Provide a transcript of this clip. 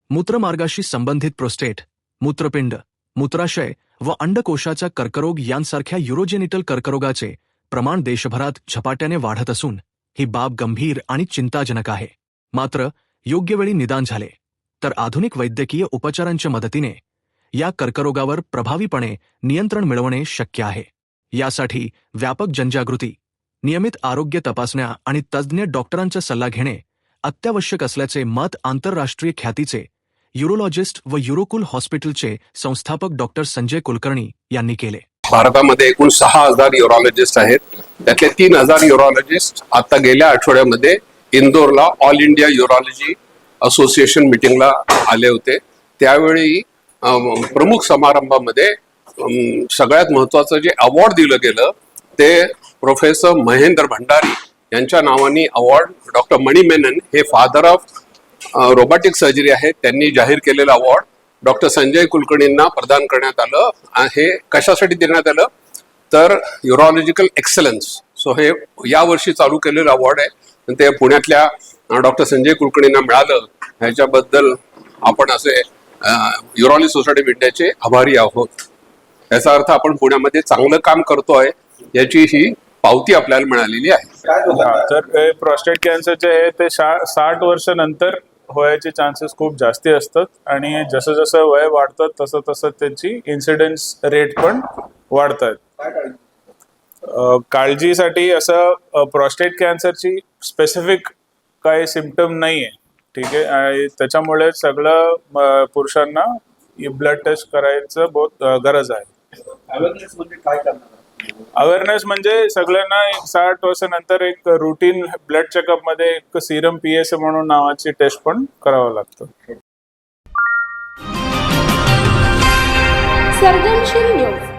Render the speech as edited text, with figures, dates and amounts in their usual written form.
मूत्रमार्गाशी संबंधित प्रोस्टेट, मूत्रपिंड, मूत्राशय व अंडकोशाचा कर्करोग यांसारख्या युरोजेनिटल कर्करोगाचे प्रमाण देशभरात झपाट्याने वाढत असून ही बाब गंभीर आणि चिंताजनक आहे. मात्र योग्य वेळी निदान झाले तर आधुनिक वैद्यकीय उपचारांच्या मदतीने या कर्करोगावर प्रभावीपणे नियंत्रण मिळवणे शक्य आहे. यासाठी व्यापक जनजागृती, नियमित आरोग्य तपासण्या आणि तज्ज्ञ डॉक्टरांचा सल्ला घेणे अत्यावश्यक असल्याचे मत आंतरराष्ट्रीय ख्यातीचे युरोलॉजिस्ट व युरोकुल हॉस्पिटलचे संस्थापक डॉक्टर संजय कुलकर्णी यांनी केले. भारतामध्ये एकूण 6,000 युरोलॉजिस्ट आहेत. त्यातले 3,000 युरोलॉजिस्ट आता गेल्या आठवड्यामध्ये इंदोरला ऑल इंडिया युरोलॉजी असोसिएशन मीटिंगला आले होते. त्यावेळी प्रमुख समारंभामध्ये सगळ्यात महत्वाचं जे अवॉर्ड दिलं गेलं ते प्रोफेसर महेंद्र भंडारी यांच्या नावाने अवॉर्ड, डॉक्टर मणी मेनन हे फादर ऑफ रोबोटिक सर्जरी आहेत, त्यांनी जाहीर केलेलं अवॉर्ड डॉक्टर संजय कुलकर्णींना प्रदान करण्यात आलं. हे कशासाठी देण्यात आलं तर युरोलॉजिकल एक्सलन्स. सो हे यावर्षी चालू केलेलं अवॉर्ड आहे. ते पुण्यातल्या डॉक्टर संजय कुलकर्णींना मिळालं. ह्याच्याबद्दल आपण असे युरोलॉजी सोसायटी ऑफ इंडियाचे आभारी आहोत. याचा अर्थ आपण पुण्यामध्ये चांगलं काम करतोय याची ही पावती आपल्याला मिळालेली आहे. तर प्रोस्टेट कॅन्सरचे हे ते 60 वर्षानंतर व्हायचे चान्सेस खूप जास्ती असतात आणि जसं जसं वय वाढतं तसं तसं त्यांची इन्सिडेन्स रेट पण वाढतात. काळजीसाठी असं प्रोस्टेट कॅन्सरची स्पेसिफिक काही सिम्पटम नाही आहे, ठीक आहे. आणि त्याच्यामुळे सगळं पुरुषांना ब्लड टेस्ट करायचं बहुत गरज आहे. अवेअरनेस म्हणजे सगळ्यांना 60 वर्षानंतर एक रुटीन ब्लड चेकअप मध्ये एक सिरम PSA म्हणून नावाची टेस्ट पण करावं लागतं. सर्जनशील न्यूज.